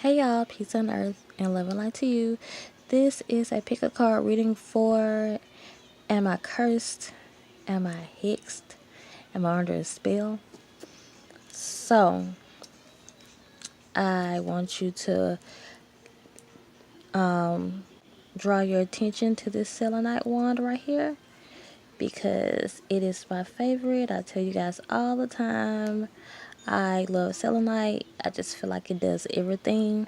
Hey y'all, peace on earth and love and light to you. This is a pick a card reading for am I cursed? Am I hexed? Am I under a spell? So I want you to draw your attention to this selenite wand right here because it is my favorite. I tell you guys all the time I love selenite. I just feel like it does everything.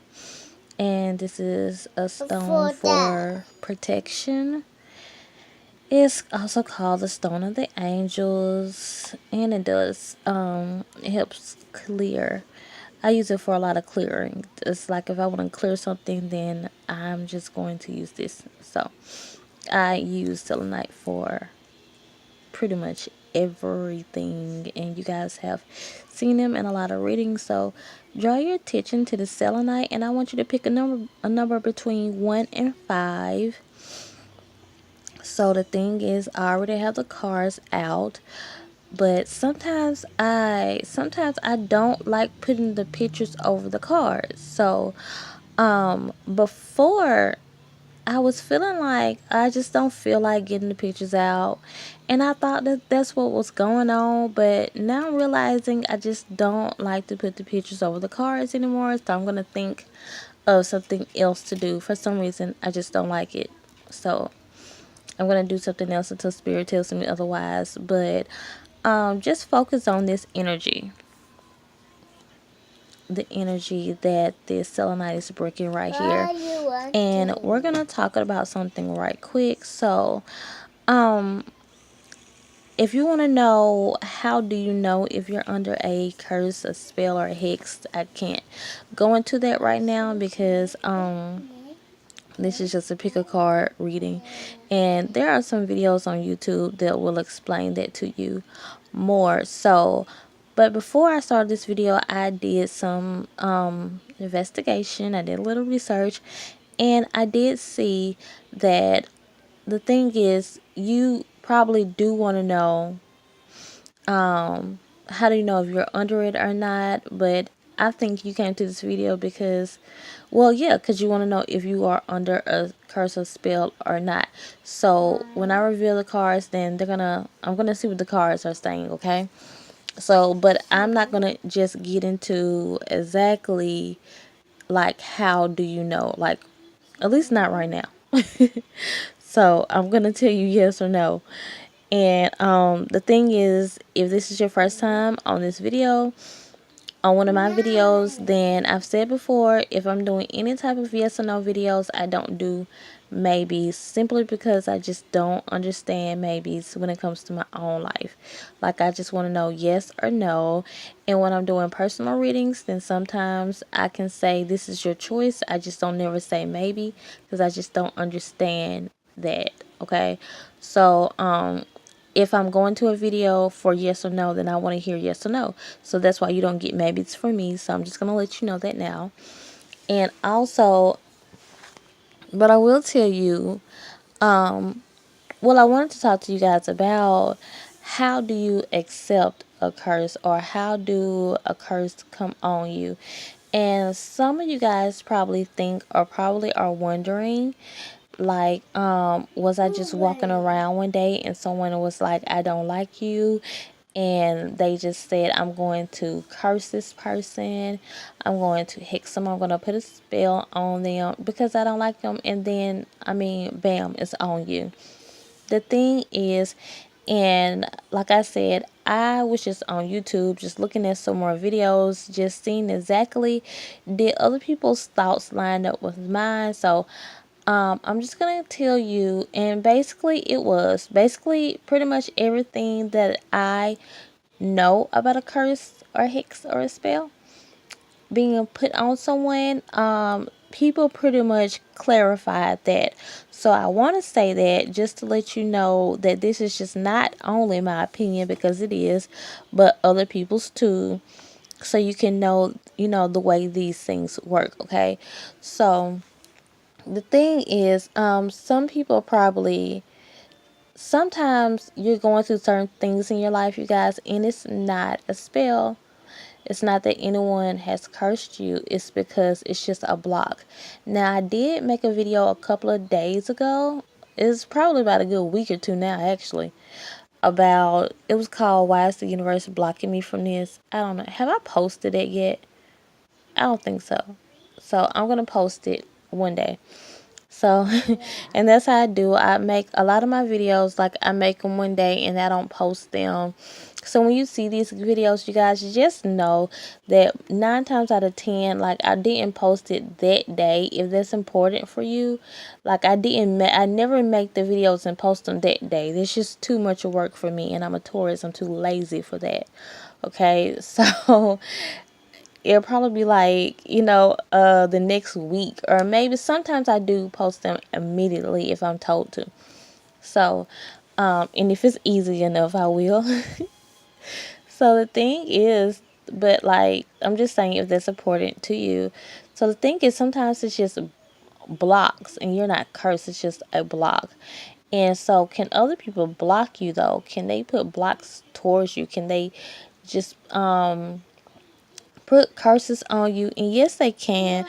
And this is a stone for protection. It's also called the Stone of the Angels, and it helps clear. I use it for a lot of clearing. It's like if I want to clear something, then I'm just going to use this. So I use selenite for pretty much everything, and you guys have seen them in a lot of readings. So draw your attention to the selenite, and I want you to pick a number between 1 and 5. So the thing is, I already have the cards out, but sometimes I don't like putting the pictures over the cards. So before I was feeling like I just don't feel like getting the pictures out, and I thought that that's what was going on, but now I'm realizing I just don't like to put the pictures over the cards anymore. So I'm gonna think of something else to do. For some reason I just don't like it, so I'm gonna do something else until spirit tells me otherwise. But just focus on this energy, the energy that this selenite is breaking right here, and we're gonna talk about something right quick. So if you want to know how do you know if you're under a curse, a spell, or a hex, I can't go into that right now because this is just a pick a card reading, and there are some videos on YouTube that will explain that to you more. So, but before I started this video, I did some investigation. I did a little research, and I did see that the thing is, you probably do want to know how do you know if you're under it or not. But I think you came to this video because, well, yeah, because you want to know if you are under a curse or spell or not. So when I reveal the cards, then I'm gonna see what the cards are saying, okay? So, but I'm not gonna just get into exactly like how do you know, like at least not right now. So I'm gonna tell you yes or no. And the thing is, if this is your first time on this video, on one of my videos, then I've said before, if I'm doing any type of yes or no videos, I don't do maybes, simply because I just don't understand maybes when it comes to my own life. Like, I just want to know yes or no. And when I'm doing personal readings, then sometimes I can say this is your choice. I just don't never say maybe because I just don't understand that. Okay, so if I'm going to a video for yes or no, then I want to hear yes or no. So that's why you don't get maybe it's for me. So I'm just going to let you know that now. And also, but I will tell you, well, I wanted to talk to you guys about how do you accept a curse, or how do a curse come on you. And some of you guys probably think, or probably are wondering, like, was I just walking around one day and someone was like, I don't like you, and they just said, I'm going to curse this person, I'm going to hex them, I'm going to put a spell on them because I don't like them, and then, I mean, bam, it's on you. The thing is, and like I said, I was just on YouTube, just looking at some more videos, just seeing exactly did other people's thoughts line up with mine. So I'm just gonna tell you, and basically it was basically pretty much everything that I know about a curse or a hex or a spell being put on someone. People pretty much clarified that. So I want to say that just to let you know that this is just not only my opinion, because it is, but other people's too. So you can know, the way these things work, okay? So the thing is, some people probably, sometimes you're going through certain things in your life, you guys, and it's not a spell. It's not that anyone has cursed you. It's because it's just a block. Now, I did make a video a couple of days ago. It's probably about a good week or two now, actually. About, it was called "Why is the Universe Blocking Me from This?" I don't know. Have I posted it yet? I don't think so. So I'm gonna post it one day. So, and that's how I do. I make a lot of my videos, like I make them one day and I don't post them. So when you see these videos, you guys just know that 9 times out of 10, like I didn't post it that day. If that's important for you, like I never make the videos and post them that day. There's just too much work for me, and I'm a Taurus. I'm too lazy for that. Okay, so it'll probably be like, the next week, or maybe sometimes I do post them immediately if I'm told to. So, and if it's easy enough, I will. So the thing is, but like, I'm just saying if that's important to you. So the thing is, sometimes it's just blocks and you're not cursed, it's just a block. And so, can other people block you though? Can they put blocks towards you? Can they just put curses on you? And yes, they can,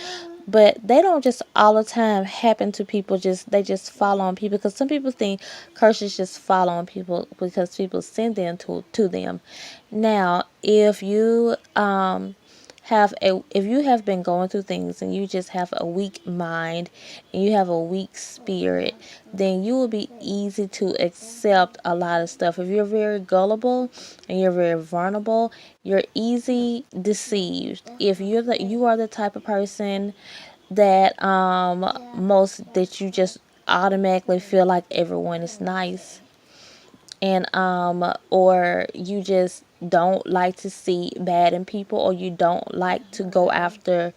but they don't just all the time happen to people. Just they just fall on people, because some people think curses just fall on people because people send them to them. Now, if you have been going through things and you just have a weak mind and you have a weak spirit, then you will be easy to accept a lot of stuff. If you're very gullible and you're very vulnerable, you're easy deceived. If you are the type of person that you just automatically feel like everyone is nice, and or you just don't like to see bad in people, or you don't like to go after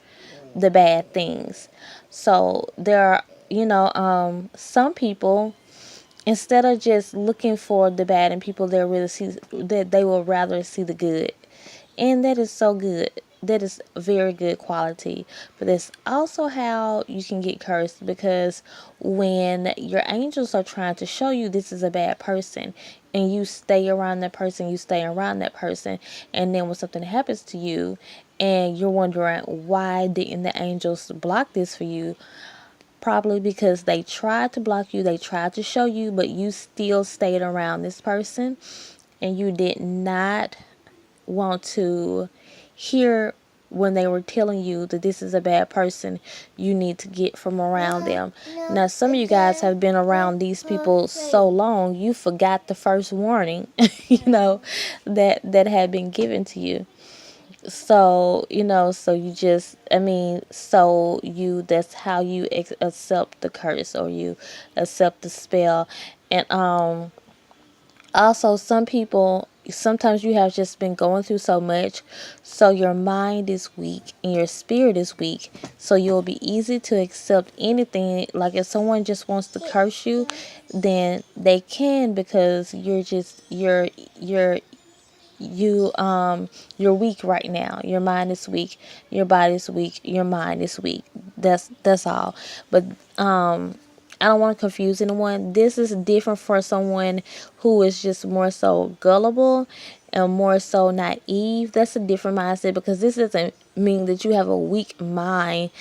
the bad things. So there are, some people, instead of just looking for the bad in people, they will rather see the good. And that is so good. That is a very good quality. But that's also how you can get cursed, because when your angels are trying to show you this is a bad person, and you stay around that person, and then when something happens to you and you're wondering why didn't the angels block this for you, probably because they tried to block you, they tried to show you, but you still stayed around this person, and you did not want to hear when they were telling you that this is a bad person, you need to get from around them. Now, some of you guys have been around these people so long, you forgot the first warning, that had been given to you. So, so you just, that's how you accept the curse, or you accept the spell. And, also, sometimes you have just been going through so much, so your mind is weak and your spirit is weak. So you'll be easy to accept anything. Like if someone just wants to curse you, then they can, because you're weak right now. Your mind is weak, your body is weak, your mind is weak. That's all. But I don't want to confuse anyone. This is different for someone who is just more so gullible and more so naive. That's a different mindset, because this doesn't mean that you have a weak mind.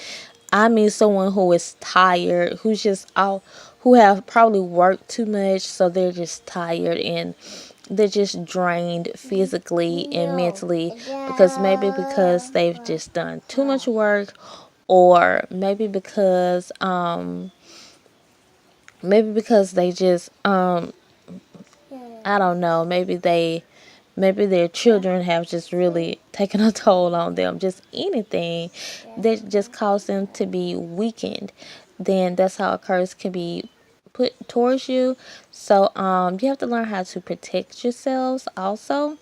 I mean someone who is tired, who have probably worked too much, so they're just tired and they're just drained physically and mentally, because they've just done too much work, or maybe because they just I don't know, maybe their children have just really taken a toll on them, just anything that just caused them to be weakened. Then that's how a curse can be put towards you. So you have to learn how to protect yourselves also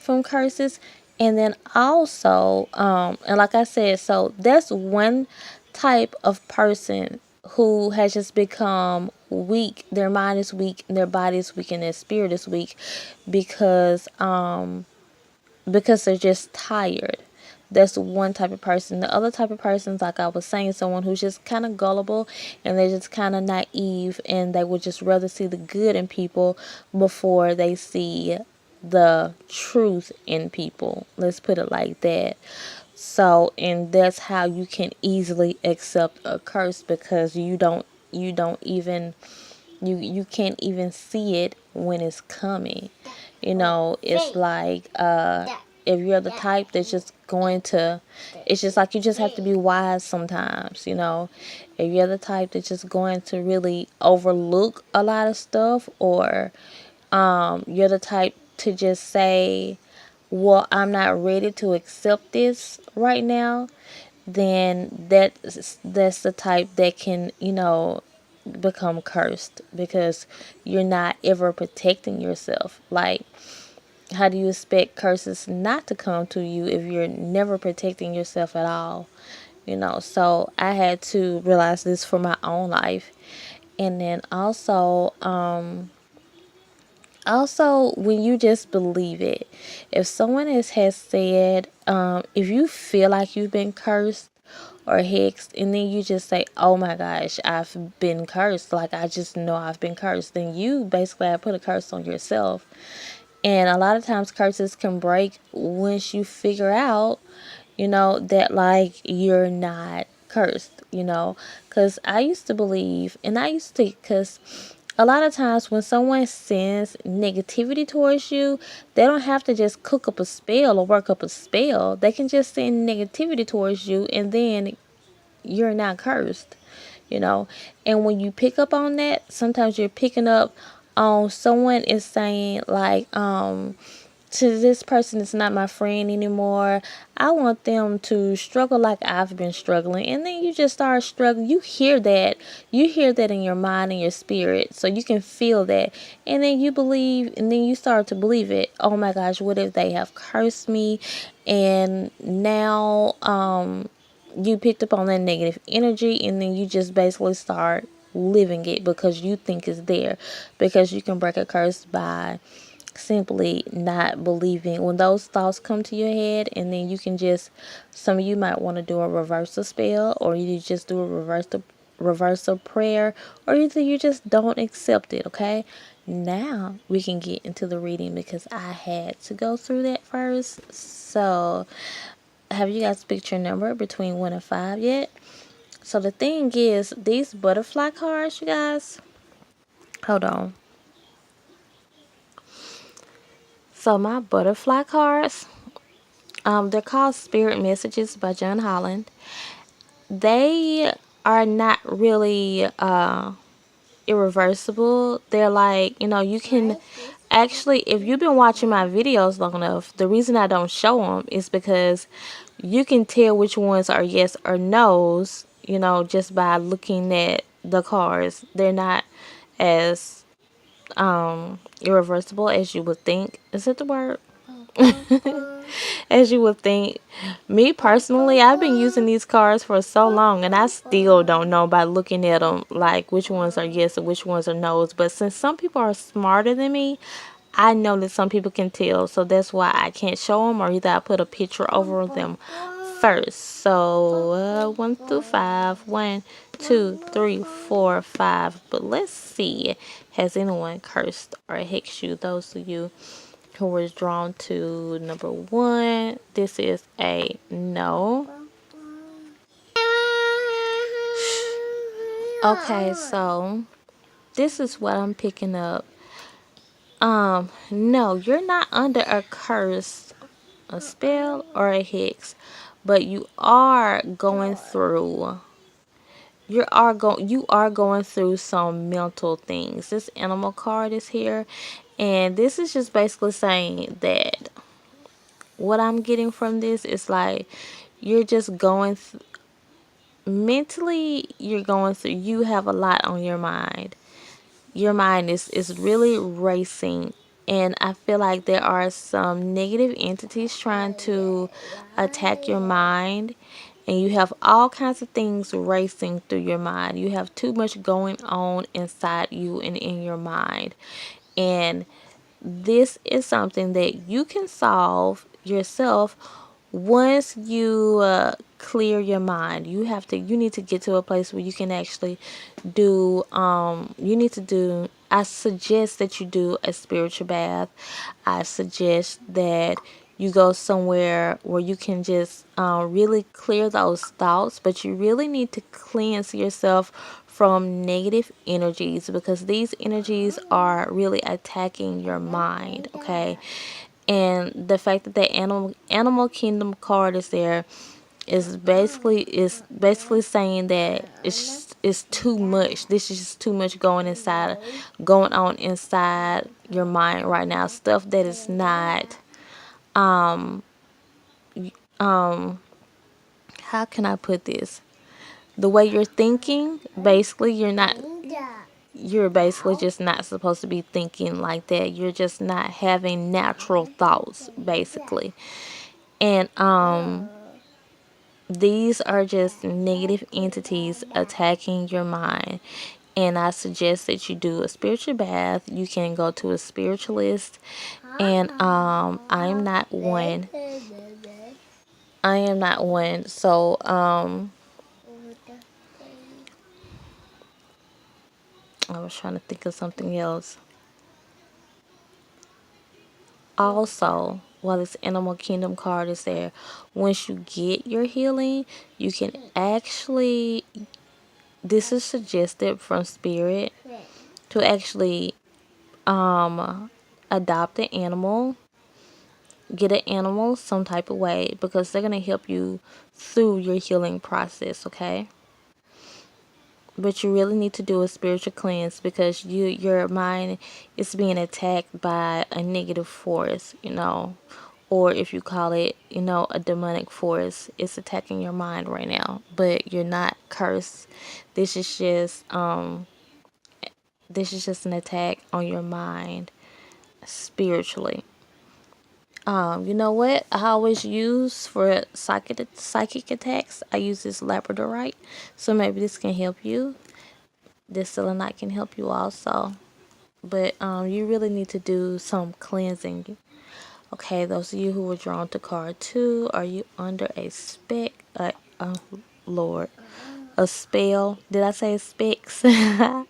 from curses. And then also, and like I said, so that's one type of person who has just become weak. Their mind is weak, and their body is weak, and their spirit is weak, because they're just tired. That's one type of person. The other type of person, like I was saying, someone who's just kind of gullible, and they're just kind of naive, and they would just rather see the good in people before they see the truth in people. Let's put it like that. So, and that's how you can easily accept a curse, because you don't even you can't even see it when it's coming. It's like if you're the type that's just going to, it's just like you just have to be wise sometimes. If you're the type that's just going to really overlook a lot of stuff, or you're the type to just say, well, I'm not ready to accept this right now, then that's the type that can, become cursed, because you're not ever protecting yourself. Like, how do you expect curses not to come to you if you're never protecting yourself at all? So I had to realize this for my own life. And then also, when you just believe it, if someone has said, if you feel like you've been cursed or hexed, and then you just say, oh my gosh, I've been cursed, like I just know I've been cursed, then you basically have put a curse on yourself. And a lot of times curses can break once you figure out, that like you're not cursed, because I used to believe, and because a lot of times when someone sends negativity towards you, they don't have to just cook up a spell or work up a spell. They can just send negativity towards you, and then you're not cursed, you know. And when you pick up on that, sometimes you're picking up on someone is saying like, to this person is not my friend anymore. I want them to struggle like I've been struggling. And then you just start struggling. You hear that. You hear that in your mind and your spirit. So you can feel that. And then you believe, and then you start to believe it. Oh my gosh, what if they have cursed me? And now you picked up on that negative energy, and then you just basically start living it because you think it's there. Because you can break a curse by simply not believing when those thoughts come to your head. And then you can just, some of you might want to do a reversal spell, or you just do a reversal prayer, or either you just don't accept it. Okay, now we can get into the reading, because I had to go through that first. So have you guys picked your number between 1 and 5 yet? So the thing is, these butterfly cards, you guys, hold on. So my butterfly cards, they're called Spirit Messages by John Holland. They are not really irreversible. They're like, you can actually, if you've been watching my videos long enough, the reason I don't show them is because you can tell which ones are yes or no's, just by looking at the cards. They're not as irreversible as you would think. Is that the word? As you would think. Me personally, I've been using these cards for so long, and I still don't know by looking at them like which ones are yes and which ones are no's. But since some people are smarter than me, I know that some people can tell, so that's why I can't show them, or either I put a picture over them first. So 1 through 5, 1, 2, 3, 4, 5. But let's see, has anyone cursed or hexed you? Those of you who was drawn to number 1, this is a no. Okay, so this is what I'm picking up. No, you're not under a curse, a spell, or a hex, but you are going through. You are going through some mental things. This animal card is here, and this is just basically saying that what I'm getting from this is like you're just going mentally. You're going through. You have a lot on your mind. Your mind is really racing, and I feel like there are some negative entities trying to attack your mind, and you have all kinds of things racing through your mind. You have too much going on inside you and in your mind, and this is something that you can solve yourself, once you clear your mind, you need to get to a place where you can actually do I suggest that you do a spiritual bath. I suggest that you go somewhere where you can just really clear those thoughts, but you really need to cleanse yourself from negative energies, because these energies are really attacking your mind, okay? And the fact that the animal kingdom card is there is basically saying that it's too much. This is just too much going on inside your mind right now. Stuff that is not how can I put this? The way you're thinking, basically you're basically just not supposed to be thinking like that. You're just not having natural thoughts, basically. And these are just negative entities attacking your mind. And I suggest that you do a spiritual bath. You can go to a spiritualist. And I am not one. I am not one. So I was trying to think of something else. Also, while this Animal Kingdom card is there, once you get your healing, you can actually, this is suggested from Spirit, to actually adopt an animal, get an animal some type of way, because they're going to help you through your healing process, okay? But you really need to do a spiritual cleanse, because your mind is being attacked by a negative force, or if you call it, a demonic force. It's attacking your mind right now, but you're not cursed. This is just an attack on your mind spiritually. You know what I always use for psychic attacks? I use this labradorite, so maybe this can help you. This selenite can help you also. But you really need to do some cleansing. Okay, those of you who were drawn to card 2, are you under a Lord, a spell? Did I say specs? A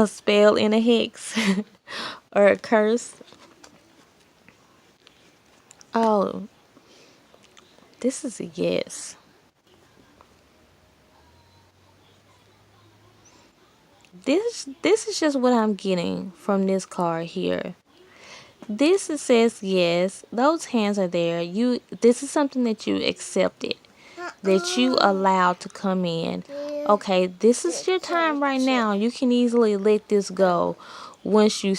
spell in a hex or a curse? Oh, this is a yes. This is just what I'm getting from this card here. This it says yes. Those hands are there. This is something that you accepted, that you allowed to come in. Okay, this is your time right now. You can easily let this go once you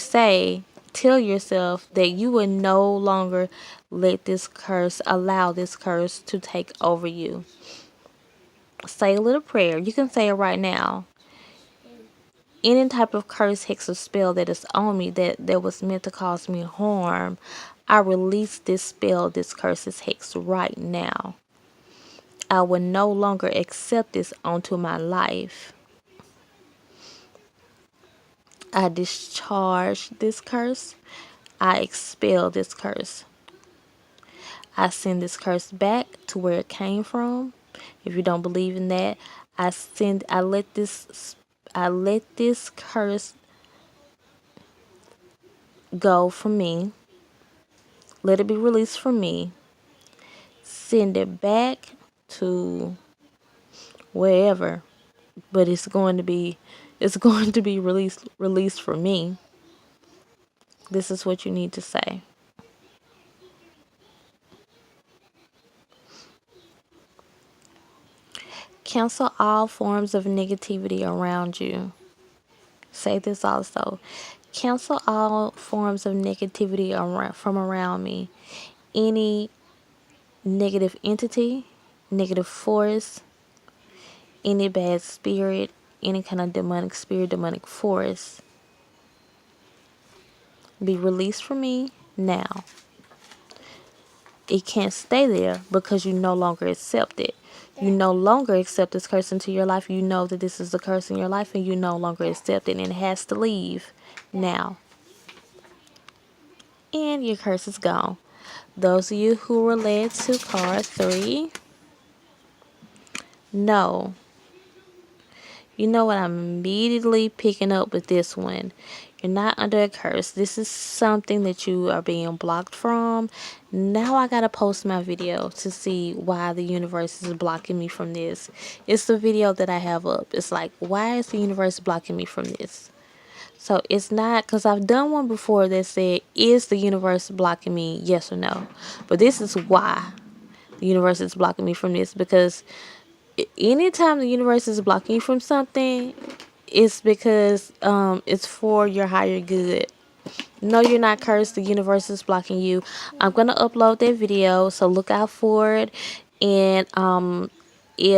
tell yourself that you will no longer allow this curse to take over you. Say a little prayer. You can say it right now. Any type of curse, hex, or spell that is on me that was meant to cause me harm, I release this spell, this curse, this hex right now. I will no longer accept this onto my life. I discharge this curse. I expel this curse. I send this curse back to where it came from. If you don't believe in that, I let this curse go from me. Let it be released from me. Send it back to wherever, but it's going to be released from me. This is what you need to say. Cancel all forms of negativity around you. Say this also. Cancel all forms of negativity from around me. Any negative entity, negative force, any bad spirit, any kind of demonic spirit, demonic force, be released from me now. It can't stay there because you no longer accept it. You no longer accept this curse into your life. You know that this is a curse in your life, and you no longer accept it, and it has to leave now. And your curse is gone. those of you who were led to card 3, no. You know what I'm immediately picking up with this one. You're not under a curse. This is something that you are being blocked from. Now I gotta post my video to see why the universe is blocking me from this. It's the video that I have up. It's like, why is the universe blocking me from this? So it's not, because I've done one before that said, is the universe blocking me, yes or no? But this is why the universe is blocking me from this, because anytime the universe is blocking you from something, it's because it's for your higher good. No, you're not cursed. The universe is blocking you. I'm gonna upload that video, so look out for it. And if